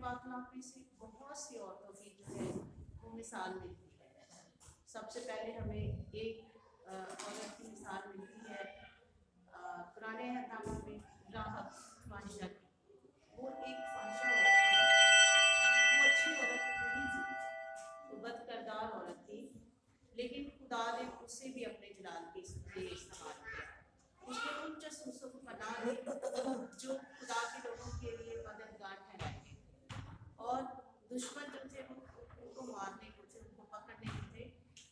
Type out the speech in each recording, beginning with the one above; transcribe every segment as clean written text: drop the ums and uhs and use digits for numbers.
پاک کلام میں سے بہت سی عورتوں کی جو ہے وہ مثال ملتی ہے. سب سے پہلے ہمیں ایک عورت کی مثال ملتی ہے پرانے احکام میں راحب فاحشہ کی. وہ ایک فاحشہ عورت تھی، وہ اچھی عورت نہیں تھی، وہ بد کردار عورت تھی، لیکن خدا نے اس سے بھی اپنے جلال کے لیے استعمال کیا. اس نے ان جاسوسوں کو پناہ دی جو خدا کے لوگوں کے لیے مددگار ٹھہرائے گئے تھے، اور دشمن جو تھے وہ ان کو مارنے کو تھے، ان کو پکڑنے کو تھے،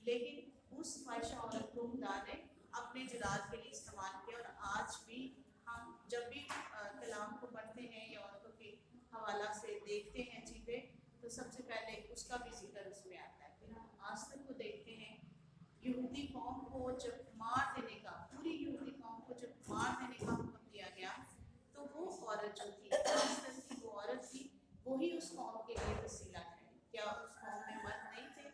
لیکن اس فاحشہ عورت کو خدا نے اپنے جلال کے لیے استعمال کیا. اور آج بھی ہم جب بھی کلام کو پڑھتے ہیں یا عورتوں کے حوالہ سے دیکھتے ہیں چیزیں، تو سب سے پہلے اس کا بھی ذکر اس میں آتا ہے. پھر ہم آج تک کو دیکھتے ہیں یہودی قوم کو جب مار دینے کا، پوری یہودی قوم کو جب مار دینے کا حکم دیا گیا، تو وہ عورت جو تھی، خاص کی وہ عورت تھی، وہی اس قوم کے لیے وسیلہ ہے. کیا اس قوم میں مرد نہیں تھے؟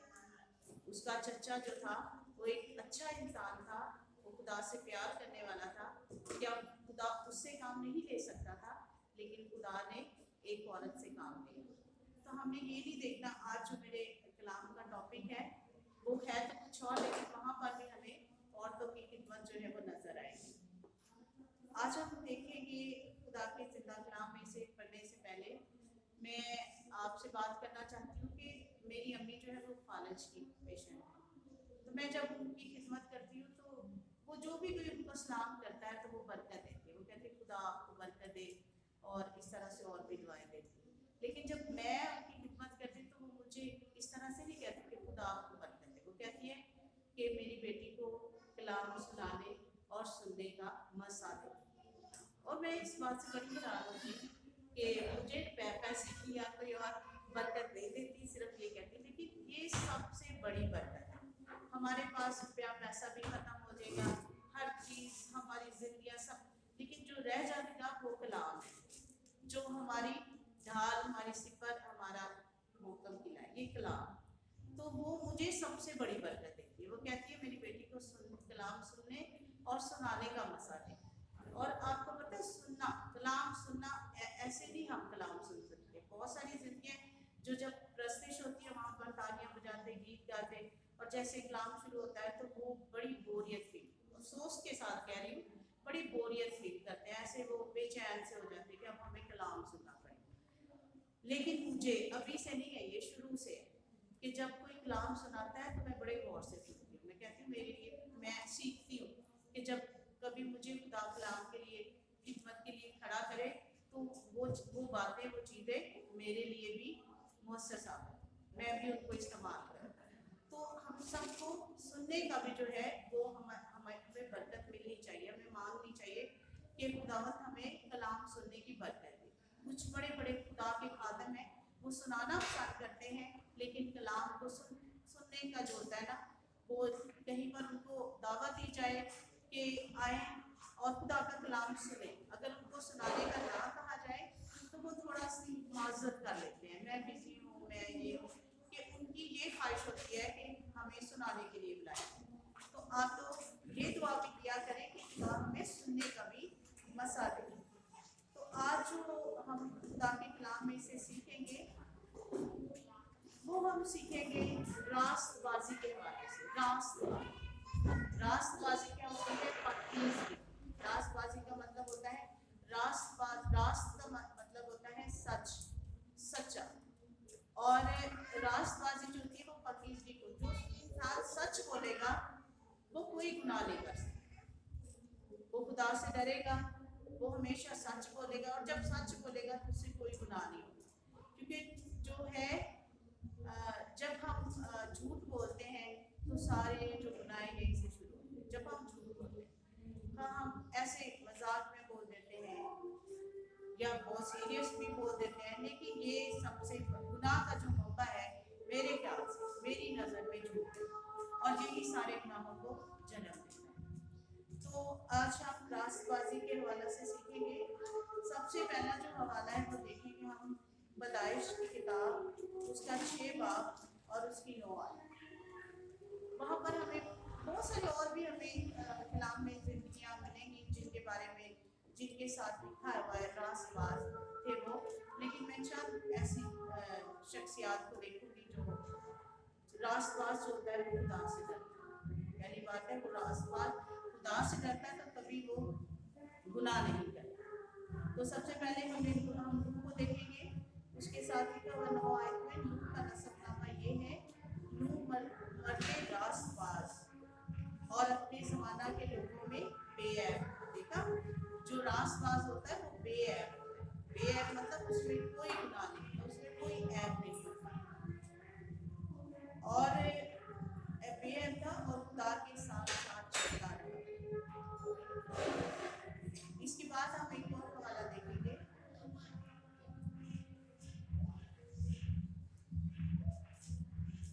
اس کا چچا جو تھا وہ ایک اچھا انسان تھا، وہ خدا سے پیار کرنے والا تھا. کیا خدا اس سے کام نہیں لے سکتا تھا؟ لیکن خدا نے ایک عورت سے کام لیا. تو ہمیں یہ نہیں دیکھنا. آج جو میرے کلام کا ٹاپک ہے وہ ہے تو کچھ اور، لیکن وہاں پر بھی ہمیں عورتوں کی خدمت جو ہے وہ نظر آئے گی. آج ہم دیکھیں گے خدا کے زندہ کلام میں سے پڑھنے سے پہلے میں آپ سے بات کرنا چاہتی ہوں کہ میری امی جو ہے وہ فالج کی پیشنٹ ہے. تو میں جب ان کی خدمت کرتی ہوں تو وہ جو بھی کوئی ان کو سلام کرتا ہے تو وہ برکت دیتی ہے. وہ کہتے ہیں خدا آپ کو برکت دے، اور اس طرح سے اور بھی دعائیں دیتی. لیکن جب میں ان کی خدمت کرتی ہوں تو وہ مجھے اس طرح سے نہیں کہتی کہ خدا آپ کو برکت دے. وہ کہتی ہے کہ میری بیٹی کو کلام سنانے اور سننے کا مزہ دے. اور میں اس بات سے بڑی حیران ہوتی ہوں کہ مجھے پیسے کی یا کوئی اور برکت نہیں دیتی، صرف یہ کہتی. لیکن یہ سب سے بڑی برکت ہے. ہمارے پاس روپیہ پیسہ بھی ختم ہو جائے گا، ہر چیز ہماری زندگیاں سب، لیکن جو رہ جائے گا وہ کلام ہے، جو ہماری ڈھال، ہماری سپر، ہمارا محکم قلعہ ہے، یہ کلام. تو وہ مجھے سب سے بڑی برکت دیتی ہے. وہ کہتی ہے میری بیٹی کو کلام سننے اور سنانے کا مسئلہ دے. اور آپ کو پتہ ہے سننا، کلام سننا، ایسے نہیں ہم کلام سن سکتے. بہت ساری زندگیاں جو جب پرستش ہوتی ہے وہاں پر تالیاں بجاتے، گیت گاتے، اور جیسے کلام شروع ہوتا ہے تو وہ بڑی بوریت فیل، افسوس کے ساتھ کہہ رہی ہوں، بڑی بوریت فیل کرتے ہیں. ایسے وہ بے چین سے ہو جاتے ہیں کہ اب ہمیں کلام سننا پڑے. لیکن مجھے ابھی سے نہیں ہے، یہ شروع سے ہے کہ جب کوئی کلام سناتا ہے تو میں بڑے غور سے سنتی ہوں. میں کہتی ہوں میرے لیے، میں سیکھتی ہوں کہ جب کبھی مجھے خدا کلام کے لیے، خدمت کے لیے کھڑا کرے تو وہ باتیں، وہ چیزیں میرے لیے بھی مؤثر ثابت، میں بھی ان کو استعمال کروں. تو ہم سب کو سننے کا بھی جو ہے وہ ہمیں برکت ملنی چاہیے. ہمیں مانگنی چاہیے کہ خداوند ہمیں کلام سننے کی برکت دے. کچھ بڑے بڑے خدا کے خادم ہیں، وہ سنانا پسند کرتے ہیں، لیکن کلام کو سننے کا جو ہوتا ہے نا، وہ کہیں پر ان کو دعوت دی جائے کہ آئیں اور خدا کا کلام سنیں، اگر ان کو سنانے کا نہ کہا جائے تو وہ تھوڑا سی معذرت کر لیتے ہیں، میں بزی ہوں، میں یہ ہوں، کہ ان کی یہ خواہش ہوتی ہے کہ ہمیں سنانے کے لیے بلائیں. تو آپ تو یہ دعا بھی کیا کریں کہ خدا ہمیں سننے کا بھی مسا دے. تو آج جو ہم خدا کے کلام میں سے سیکھیں گے وہ ہم سیکھیں گے راست بازی کے حوالے سے. راست بازی کا مطلب ہے پکیزگی. راست بازی کا مطلب ہوتا ہے راست کا مطلب ہوتا ہے سچ، سچا. اور راست بازی جو ہوتی ہے وہ پکیزگی کو، جو انسان سچ بولے گا وہ کوئی گناہ نہیں کر سکتا. وہ خدا سے ڈرے گا، وہ ہمیشہ سچ بولے گا، اور جب سچ بولے گا تو اس سے کوئی گناہ نہیں ہوگا. کیونکہ جو ہے جب ہم جھوٹ بولتے ہیں تو سارے جو گناہ یہیں سے شروع ہوتے ہیں. جب ہم جھوٹ بولتے ہیں، ہاں ہم ایسے مذاق میں بول دیتے ہیں یا بہت سیریس بھی بول دیتے ہیں، لیکن یہ سب سے گناہ کا جو موقع ہے میرے خیال سے، میری نظر میں جھوٹ ہے، اور یہی سارے گناہوں کو جنم دیتا ہے. تو آج ہم راست بازی کے حوالے سے سیکھیں گے. سب سے پہلا جو حوالہ ہے وہ دیکھیں گے ہم پیدائش کی کتاب، اس کا 6 باب اور اس کی 9 آیت. وہاں پر ہمیں بہت سارے اور بھی ہمیں کلام میں زندگیاں ملیں گی جن کے بارے میں، جن کے ساتھ لکھا ہوا ہے راست باز تھے وہ، لیکن میں मैं चंद ऐसी शख्सियात को देखूंगी जो रास्तबाज जो होता है वो खुदा से डरता है। पहली बात है, वो रास्तबाज खुदा से डरता है तो कभी वो गुनाह नहीं करता। तो सबसे पहले हम नूह को देखेंगे। उसके साथ लिखा हुआ 9 आयत में नूह का नसबनामा ये है, नूह मर्दे रास्तबाज और अपने ज़माना के लोगों में बेऐब। देखा, जो रास्तबाज होता है वो बेऐब होता है। बेऐब मतलब उसमें कोई गुनाह नहीं होता, उसमें कोई ऐब नहीं होता। और बेऐब था और खुदा के साथ साथ चलता रहा। इसके बाद हम एक और हवाला देखेंगे।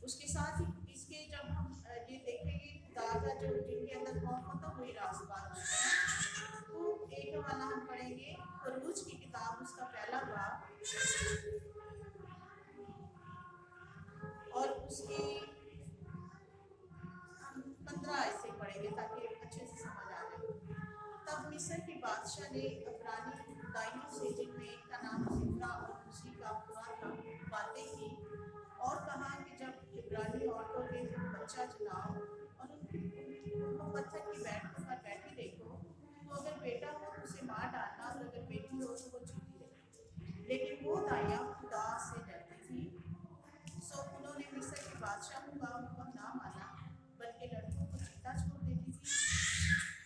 उसके साथ ही इसके जब हम ये देखेंगे खुदा का जो जिनके अंदर खौफ होता वही रास्तबाज होते हैं। तो एक हवाला हम पढ़ेंगे खरूज की किताब, उसका पहला बाब और उसकी हम 15 ऐसे पढ़ेंगे ताकि अच्छे से समझ आ जाए। तब मिस्र के बादशाह ने अब्रानी दाइयों से, जिनमें एक का नाम सिप्रा और दूसरी का पुआ था, बातें की और कहा कि जब इब्रानी औरतों के बच्चा जलाओ और उनको पत्थर की पर बैठी देखो, तो अगर बेटा हो तो उसे मार डालना और अगर बेटी हो तो वो जीती रहे। लेकिन वो दाइयाँ खुदा से डरती थी, सो उन्होंने मिस्र के बादशाह का हुक्म ना माना बल्कि लड़कों को जीता छोड़ देती थी।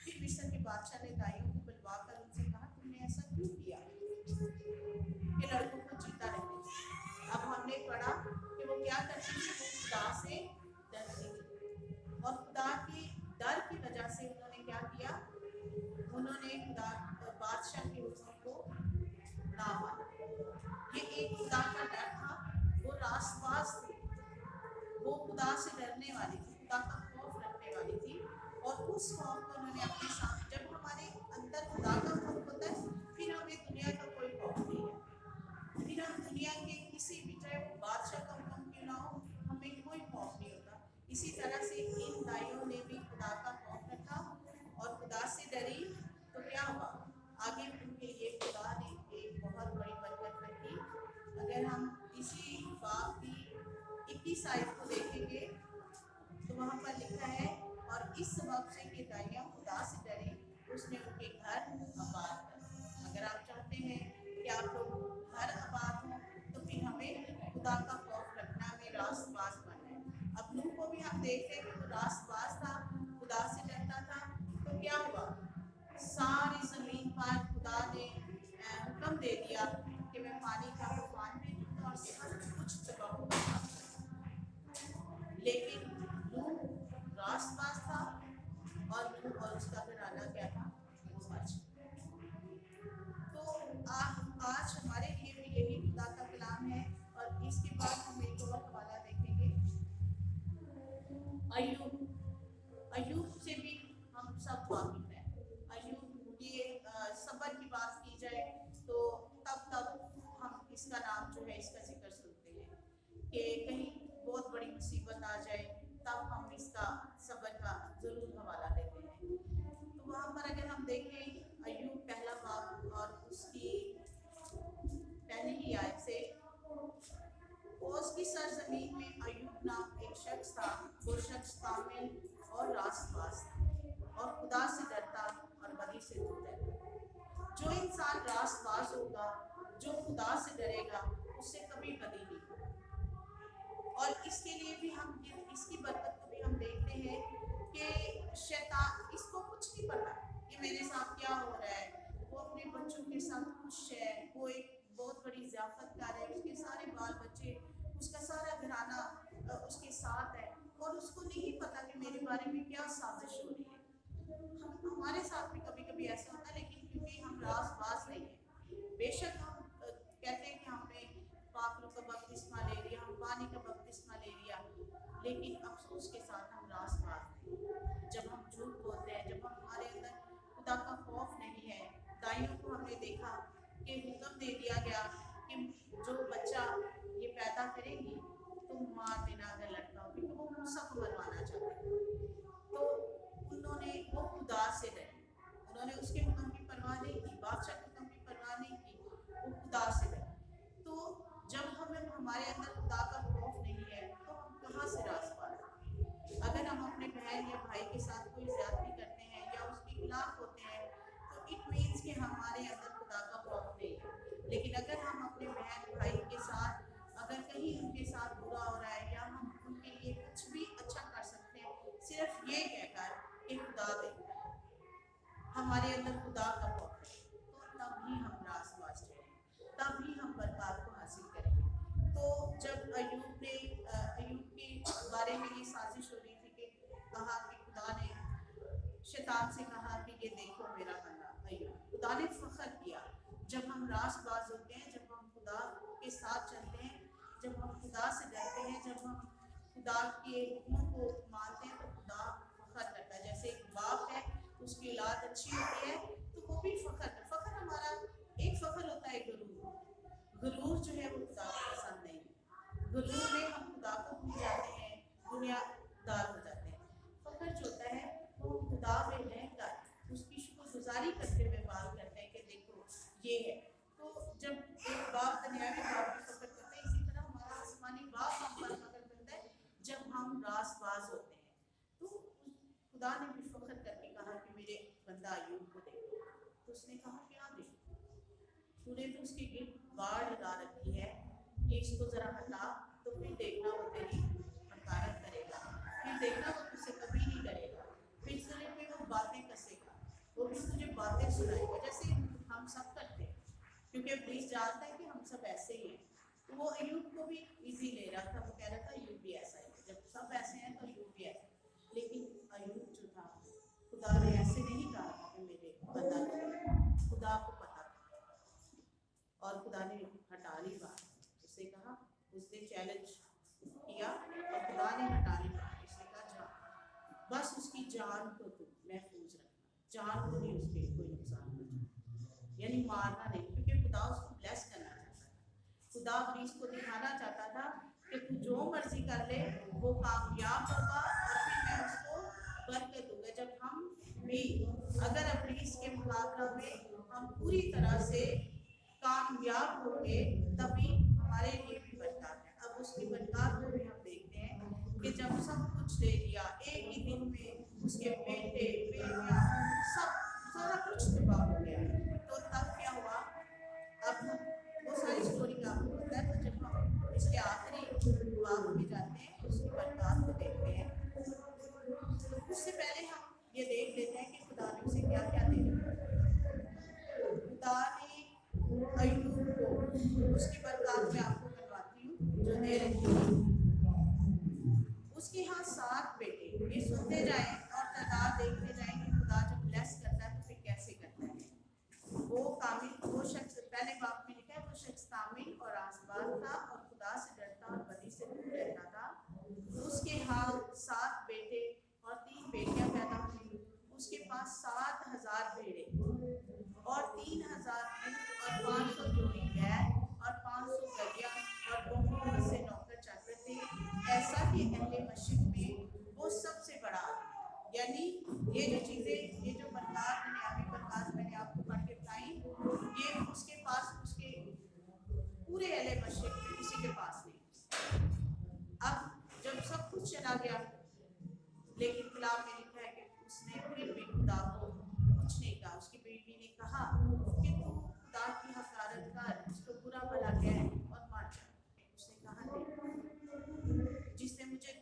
फिर मिस्र के बादशाह ने दाइयों को बुलवा कर उनसे कहा, तुमने ऐसा क्यों किया कि लड़कों को जीता रहने थी? अब हमने पढ़ा कि वो क्या करती थी, वो खुदा से डरती थी और खुदा की डर की वजह से उन्होंने क्या किया, उन्होंने खुदा बादशाह के हुक्म को ना माना। ये एक खुदा का डर था, वो रास्तबाज थी, वो खुदा से डरने वाली थी, खुदा का खौफ रखने वाली थी। और उस खौफ को उन्होंने अपने साथ, जब हमारे अंदर खुदा का खौफ होता है फिर हमें दुनिया का कोई खौफ नहीं है। फिर हम दुनिया के किसी भी, चाहे वो बादशाह का हुक्म क्यों ना हो, हमें कोई खौफ नहीं होता। इसी तरह से इन दाइयों ने भी खुदा का खौफ रखा और खुदा से डरी, तो क्या हुआ, आगे उनके लिए खुदा ने एक बहुत बड़ी बरकत रखी। अगर हम इसी बाब की 21 आयत को देखेंगे तो वहाँ पर लिखा है, और इस सबब से कि दाइयाँ खुदा से डरी, उसने उनके घर आबाद कर। अगर आप चाहते हैं कि आप लोग घर आबाद हों तो फिर हमें खुदा का खौफ रखना, हमें रास्तबाज बनना है। अब नूह को भी हम देखते हैं कि वो रास्तबाज था, खुदा से डरता था, तो क्या हुआ, सारी ज़मीन पर खुदा ने हुक्म दे दिया कि मैं पानी का तूफान भेजूंगा और सब कुछ तबाह होगा। लेकिन नूह रास्तबाज था और नूह और उसका घराना क्या था, वो बच। तो आज हमारे लिए भी यही खुदा का कलाम है। और इसके बाद हम एक और हवाला देखेंगे, अय्यूब से भी हम सब वाकिफ हैं। अय्यूब की सब्र की बात की जाए तो तब हम इसका नाम जो है, इसका जिक्र सुनते हैं कि कहीं बहुत बड़ी मुसीबत आ जाए तब हम इसका सब्र का ज़रूर हवाला देते हैं। तो वहाँ पर अगर हम देखें अय्यूब पहला बाब और उसकी पहली ही आयत से, उसकी सरजमीन में अय्यूब नाम एक शख्स था, वो शख्स कामिल और रास्तबाज था और खुदा से डरता और बदी से दूर रहता। जो इंसान रास्तबाज होगा, जो खुदा से डरेगा, उससे कभी बदी नहीं होगी। और इसके लिए भी हम इसकी बरकत को भी हम देखते हैं कि शैतान, इसको कुछ नहीं पता कि मेरे साथ क्या हो रहा है। वो अपने बच्चों के साथ खुश है, वो एक बहुत बड़ी ज़ियाफत कर है, उसके सारे बाल बच्चे, उसका सारा घराना उसके साथ है और उसको नहीं पता कि मेरे बारे में क्या साजिश हो रही है। हमारे साथ भी कभी कभी ऐसा होता है, लेकिन क्योंकि हम रास्तबाज नहीं हैं, बेशक हम कहते हैं कि हमने पाक का बपतिस्मा ले लिया, हम पानी का बपतिस्मा ले लिया, लेकिन अफसोस के साथ हम रास्तबाज नहीं। जब हम झूठ बोलते हैं, जब हमारे अंदर खुदा का खौफ नहीं है। दाइयों को हमने देखा कि हुक्म दे दिया गया कि जो बच्चा ये पैदा करेगी तुम मार देना अगर लड़का हो, क्योंकि वो मूसा को मरवाना चाहते थे। तो उन्होंने, वो खुदा से डरे, उन्होंने उसके हुक्म की परवाह नहीं की, बादशाह के हुक्म की परवाह नहीं की, वो खुदा से डरे। तो हमारे अंदर खुदा का खौफ है, तो तभी हम रासबाज ठहरेंगे, तभी हम बरकत को हासिल करेंगे। तो जब अय्यूब के बारे में ये साजिश हो रही थी कि कहा कि खुदा ने शैतान से कहा कि ये देखो मेरा बंदा अय्यूब, खुदा ने फख्र किया। जब हम रासबाज होते हैं, जब हम खुदा के साथ चलते हैं, जब हम खुदा से डरते हैं, जब हम खुदा के हुक्मों को मानते हैं, तो खुदा फख्र करता है। जैसे एक बाप है, उसकी औलाद अच्छी होती है तो वो भी फख्र हमारा एक फख्र होता है। गुरूर जो है वो खुदा को पसंद नहीं। गुरूर में हम खुदा को भूल जाते हैं, दुनियादार हो जाते हैं। फख्र जो होता है वो खुदा में रहकर उसकी शुक्रगुजारी करते हुए बात करते हैं कि देखो ये है। तो जब एक बाप दुनियावी बाप भी फख्र करते हैं, इसी तरह हमारा आसमानी बाप हम पर फख्र करता है जब हम रासबाज होते हैं। तो खुदा ने भी फख्र करके कहा कि मेरे बंदा अय्यूब को देखो। तो उसने कहा क्या देखो, तूने तो उसकी गिर बाढ़ लगा रखी है, ये इसको जरा हटा, तो फिर देखना वो तेरी हकारत करेगा, फिर देखना वो तुझसे कभी नहीं डरेगा, फिर सिरे पे वो बातें कसेगा, वो भी तुझे बातें सुनाएगा जैसे हम सब करते हैं, क्योंकि पुलिस जानता है कि हम सब ऐसे ही हैं। तो वो अय्यूब को भी इजी ले रहा था, वो कह रहा था अय्यूब भी ऐसा ही, जब सब ऐसे हैं तो अय्यूब भी ऐसा। लेकिन अय्यूब जो था, खुदा ने ऐसे नहीं कहा था कि मेरे बंदा को, खुदा को पता था और खुदा ने हटा ली बात। उससे कहा, उसने चैलेंज किया और खुदा ने हटा ली बात। उसने कहा जा, बस उसकी जान को तू महफूज रखना, जान को नहीं उसके कोई नुकसान पहुंचाना, यानी मारना नहीं, क्योंकि खुदा उसको ब्लेस करना चाहता था। खुदा पुलिस को दिखाना चाहता था कि तू जो मर्जी कर ले वो कामयाब होगा और फिर मैं उसको बरकत दूंगा। जब हम भी अगर पुलिस के मुकाबला में हम पूरी तरह से कामयाब होंगे, तभी हमारे लिए भी बरकत है। अब उसकी बरकत को भी हम देखते हैं कि जब सब कुछ ले लिया एक ही दिन में, उसके बेटे बेटियां सब सारा कुछ तबाह हो गया, तो तब क्या हुआ? अब वो सारी स्टोरी का आपको पता है। तो जब हम इसके आखिरी बाब में जाते हैं, उसकी बरकत को देखते हैं, उससे पहले हम ये देख लेते हैं कि खुदा ने उसे क्या क्या दे दिया। खुदा ने अय्यूब को उसकी बरकत में आपको करवाती हूँ जो दे रही थी। उसके यहाँ 7 बेटे, ये सुनते जाएं और तादाद देखते जाएं कि खुदा जब ब्लेस करता है तो फिर कैसे करता है। वो कामिल, वो शख्स, पहले बाप में लिखा है, वो शख्स कामिल और आसबाज था और खुदा से डरता और बदी से दूर रहता था। उसके यहाँ 7 बेटे और 3 बेटियां पैदा हुई। उसके पास 7,000 भेड़े और 3,000 ऊँट और 500 जोड़ी बैल और 500 गधियां और बहुत से नौकर चाकर थे। ऐसा कि अहले मशरिक़ में वो सबसे बड़ा आदमी। यानी ये जो चीज़ें, ये जो बरकत, दुनियावी बरकत मैंने आपको पढ़ के बताई, ये उसके पास, उसके पूरे अहले मशरिक़ में किसी के पास नहीं। अब जब सब कुछ चला गया, लेकिन कलाम में लिखा है कि उसने फिर भी खुदा को कुछ नहीं कहा। उसकी बीवी ने कहा कि तू खुदा की हकारत कर, उसको बुरा भला कह और मर जा। उसने कहा नहीं, जिसने मुझे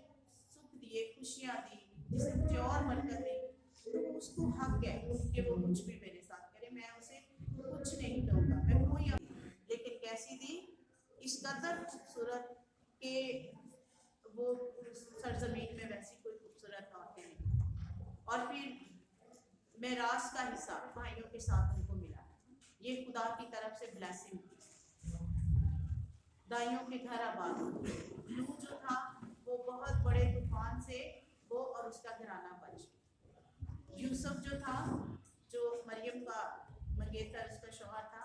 सुख दिए, खुशियाँ दी, जिसने मुझे और बरकत दी, तो उसको हक है कि वो कुछ भी मेरे साथ करे, मैं उसे कुछ नहीं दूंगा, मैं कोई। लेकिन कैसी दी? इस कदर खूबसूरत के वो सरजमीन में वैसी कोई खूबसूरत औरतें नहीं। और फिर मेरास का हिस्सा भाइयों के साथ उनको मिला। ये खुदा की तरफ से ब्लेसिंग थी। दाइयों के घर आबाद हुए। लूत जो था वो बहुत बड़े तूफान से वो और उसका घराना बच। यूसुफ जो था, जो मरियम का मंगेतर उसका शौहर था,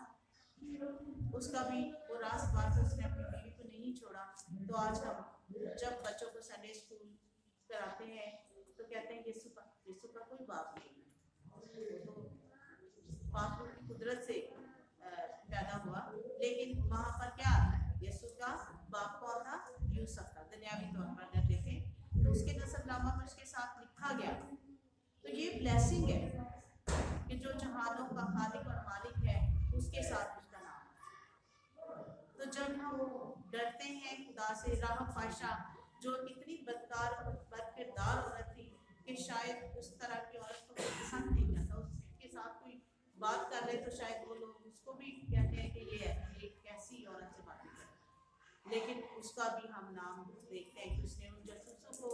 उसका भी वो रासबाज, उसने अपनी बीवी को नहीं छोड़ा। तो आज हम जब बच्चों को संडे स्कूल कराते हैं तो कहते हैं यीशु का कोई बाप नहीं है, तो पाक रूह की कुदरत से पैदा हुआ। लेकिन वहाँ पर क्या आता है? यीशु का बाप कौन था? यूसुफ था। दुनियावी तौर पर अगर देखें तो उसके नस्लनामा में उसके साथ लिखा गया। तो ये ब्लेसिंग है कि जो जहानों का खालिक और मालिक है उसके साथ उसका नाम। तो जब हम डरते हैं खुदा से, राह फाशा जो इतनी बदकिरदार औरत थी कि शायद उस तरह की औरत को पसंद नहीं करता, उसके साथ वाले तो शायद वो लोग उसको भी कहते हैं कि ये एक कैसी औरत से बातें कर, लेकिन उसका भी हम नाम देखते हैं कि उसने उन जासूसों को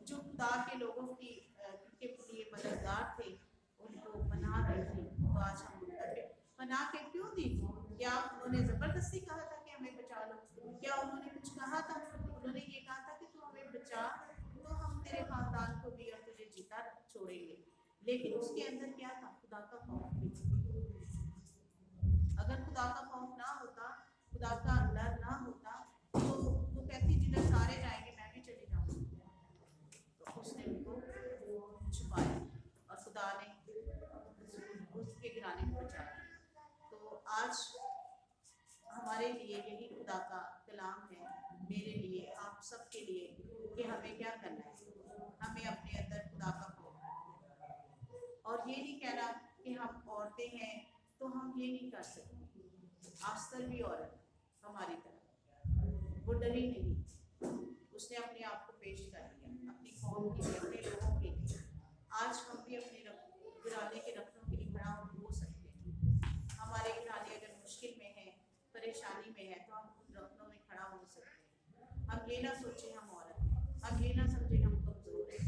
जो खुदा के लोगों की के लिए मददगार थे उनको पनाह दी थी, तो आज हम उन पर पनाह के क्यों दी? क्या उन्होंने ज़बरदस्ती कहा था कि हमें बचा लो? क्या उन्होंने कुछ कहा था? उन्होंने ये कहा था कि तू हमें बचा तो हम तेरे खानदान को भी और तुझे जीता छोड़ेंगे। लेकिन उसके अंदर क्या था? खुदा का खौफ भी। अगर खुदा का खौफ ना होता, खुदा का डर ना होता, तो वो कहती जिधर सारे जाएंगे मैं भी चली जाऊंगी। तो उसने उनको छुपाया और खुदा ने उसके गिराने को बचा लिया। तो आज हमारे लिए यही खुदा का कलाम है, मेरे लिए, आप सबके लिए, कि हमें क्या करना है। हमें अपने अंदर खुदा का खौफ रखना और ये नहीं कहना कि हम औरतें हैं तो हम ये नहीं कर सकते। आस्तर भी औरत हमारी तरह, वो डरी नहीं, उसने अपने आप को पेश कर दिया अपनी कौम के लिए, अपने लोगों के लिए। आज हम भी अपने घराने के रखनों के लिए खड़ा हो सकते हैं। हमारे घराने अगर मुश्किल में है, परेशानी में है, तो हम उन रखनों में खड़ा हो सकते हैं। हम ये ना सोचें हम औरत हैं, हम ये ना समझें हम कमज़ोर हैं।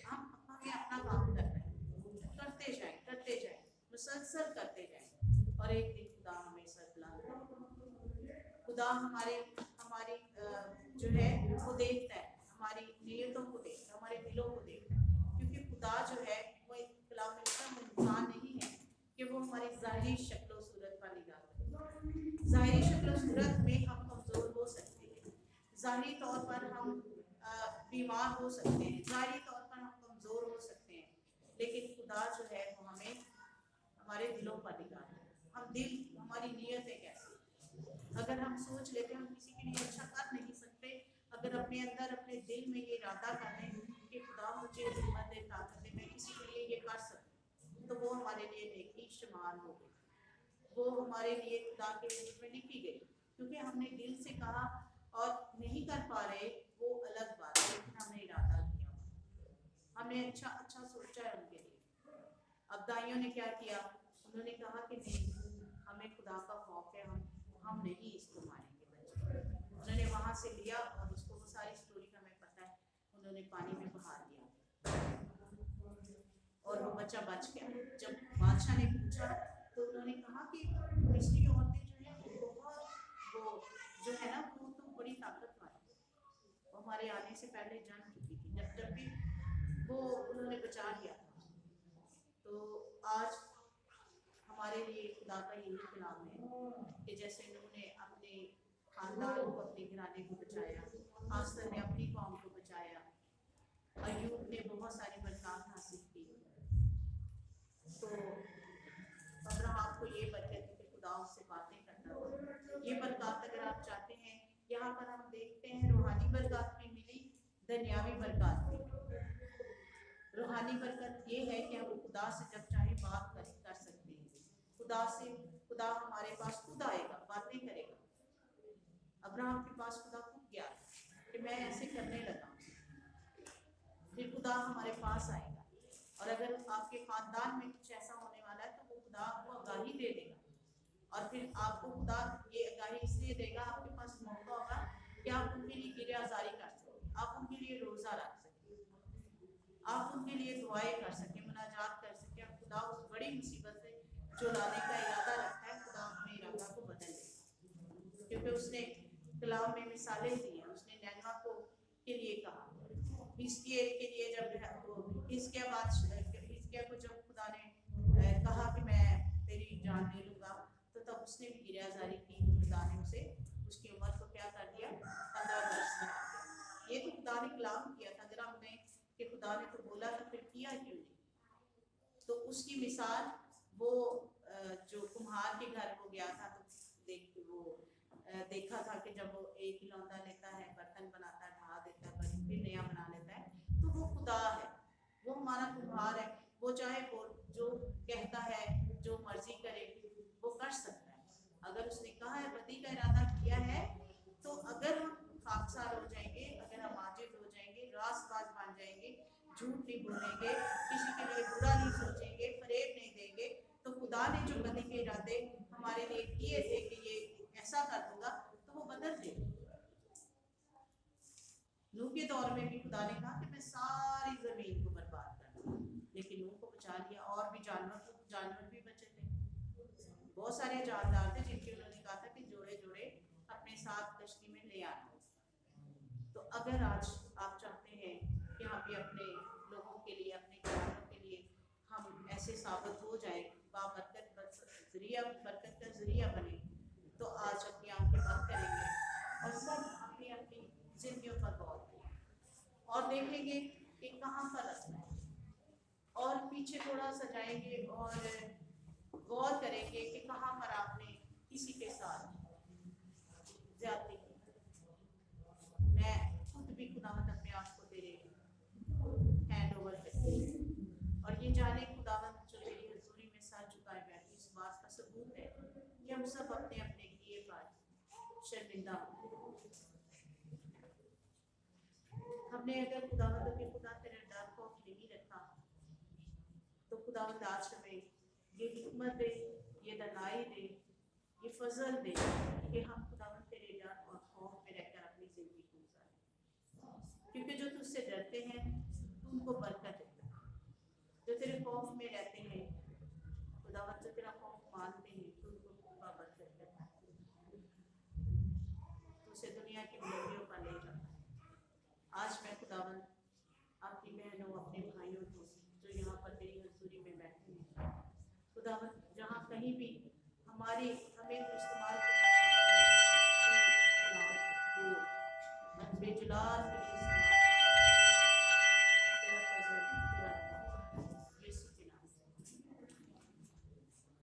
हमें अपना काम करना है, करते जाएं, मुसलसल करते जाएं और एक दिन खुदा हमें सरबुलंद करेगा। खुदा हमारी जो है वो देखता है, हमारी नीयतों को देखता है, हमारे दिलों को देखता है, क्योंकि खुदा जो है वो एक कलाम में लिखा है, इंसान नहीं है कि वो हमारी ज़ाहिरी शक्ल सूरत पर निगाह करें। ज़ाहिरी शक्ल सूरत में हम कमज़ोर हो सकते हैं, ज़ाहिरी तौर पर हम बीमार हो सकते हैं, ज़ाहिरी तौर पर हम कमज़ोर हो सकते हैं, लेकिन खुदा जो है वो हमें हमारे दिलों पर निगाह है। हम दिल, हमारी नीयतें कैसी, अगर हम सोच लेते हम किसी के लिए अच्छा कर नहीं सकते, अगर अपने अंदर अपने दिल में ये इरादा कर लें कि खुदा मुझे हिम्मत दे, ताकत दे, मैं किसी के लिए ये कर सकूं, तो वो हमारे लिए नेकी शुमार हो गई, वो हमारे लिए खुदा के रूप में लिखी गई। क्योंकि हमने दिल से कहा और नहीं कर पा रहे वो अलग बात है, लेकिन हमने इरादा किया, हमने अच्छा सोचा है उनके लिए। अब दाइयों ने क्या किया? उन्होंने कहा कि नहीं, हमें खुदा का खौफ है, हम नहीं इसको मारेंगे बच्चे। उन्होंने वहाँ से लिया और उसको, वो सारी स्टोरी हमें पता है, उन्होंने पानी में बहा दिया और वो बच्चा बच गया। जब बादशाह ने पूछा तो उन्होंने कहा कि मिस्री औरतें जो है वो जो है ना वो तो बड़ी ताकत वाली, वो हमारे आने से पहले जान चुकी थी, जब भी वो उन्होंने बचा लिया था। तो आज हमारे लिए खुदा का यही कलाम है कि जैसे उन्होंने अपने खानदान को, अपने घराने को बचाया, आस्तर ने अपनी कौम को बचाया, अय्यूब ने बहुत सारी बरकत हासिल की, तो अब्राहम को ये बरकत थी कि खुदा उससे बातें करता था। ये बरकत अगर आप चाहते हैं, यहाँ पर हम देखते हैं रूहानी बरकत भी मिली, दुनियावी बरकत भी मिली। रूहानी बरकत ये है कि हम खुदा से जब चाहे बात कर सकते हैं, खुदा हमारे पास खुद आएगा, बातें करेगा। अब्राहम के पास खुदा खुद गया कि मैं ऐसे करने लगा, फिर खुदा हमारे पास आएगा। और अगर आपके खानदान में कुछ ऐसा होने वाला है तो वो खुदा आपको आगाही दे देगा, और फिर आपको खुदा ये आगाही इसलिए देगा, आपके पास मौका होगा कि आप उनके लिए गिरे आजारी कर सकें, आप उनके लिए रोज़ा रख सकें, आप उनके लिए दुआएं कर सकें, मुनाजात कर सकें। और खुदा उस बड़ी मुसीबत से जो लाने का इरादा रखता है, खुदा अपने इरादा को बदल देगा, क्योंकि उसने कलाम में मिसालें दी हैं। उसने नैमा को के लिए कहा, हिजकिय्याह के लिए, जब हिजकिय्याह को जब खुदा ने कहा कि मैं तेरी जान ले लूँगा, तो तब उसने भी गिरयाजारी की, तो खुदा ने उसे उसकी उम्र को क्या कर दिया, 15 वर्ष बना दिया। ये तो खुदा ने कलाम किया था, अगर हमने कि खुदा ने तो बोला तो फिर किया क्यों नहीं? तो उसकी मिसाल वो जो कुम्हार के घर वो गया था, तो देखा था कि जब वो एक ही लौंदा लेता है, बर्तन बनाता है, ढा देता है, फिर नया बना लेता है, तो वो खुदा है, वो हमारा कुम्हार है। वो चाहे वो जो कहता है, जो मर्जी करे, वो कर सकता है। अगर उसने कहा है, बदी का इरादा किया है, तो अगर हम खाकसार हो जाएंगे, अगर हम आजिज़ हो जाएंगे, रासबाज बन जाएंगे, झूठ नहीं बोलेंगे, किसी के लिए बुरा नहीं सोचेंगे, फरेब नहीं देंगे, तो खुदा ने के दौर में भी खुदा ने कहा कि मैं सारी ज़मीन को बर्बाद कर दूँ, लेकिन नूह को बचा लिया। और भी जानवर भी बचे थे, बहुत सारे जानदार थे जिनके उन्होंने कहा था कि जोड़े जोड़े अपने साथ कश्ती में ले आना। तो अगर आज आप चाहते हैं कि हम भी अपने लोगों के लिए, अपने जानवरों के लिए हम ऐसे साबित हो जाए, बरकत का जरिया बने, तो आज अपनी आंखें बंद करेंगे और सब अपनी अपनी जिंदगियों पर गौर करेंगे और देखेंगे कि कहाँ पर रास्ता है, और पीछे थोड़ा सा जाएंगे और गौर करेंगे कि कहाँ पर आपने किसी के साथ ज्यादती की। मैं खुद भी खुदावंद अपने आप को तेरे हैंड ओवर करती हूँ, और ये जाने खुदावंद जो तेरी हजूरी में सर झुकाए बैठे, इस बात का सबूत है कि हम सब अपने अपने किए पर शर्मिंदा हों। हमने अगर खुदावंद के खुदा तेरे डर खौफ नहीं रखा, तो खुदावंद आज हमें ये हिकमत दे, ये दनाई दे, ये फजल दे कि हम खुदावंद तेरे डर और खौफ में रहकर अपनी जिंदगी गुजारें, क्योंकि जो तुझसे डरते हैं तू उनको बरकत देता है, जो तेरे खौफ में रहते हैं खुदावंद, जो तेरा खौफ मानते हैं तू उनको बरकत देता है, तू उसे दुनिया की बुलंदियों पर ले जाता है। आज मैं खुदावंद अपनी बहनों, अपने भाइयों को जो यहाँ पर तेरी हजूरी में बैठे हैं, खुदावंद जहाँ कहीं भी हमें इस्तेमाल करना चाहते हैं, बेजलाल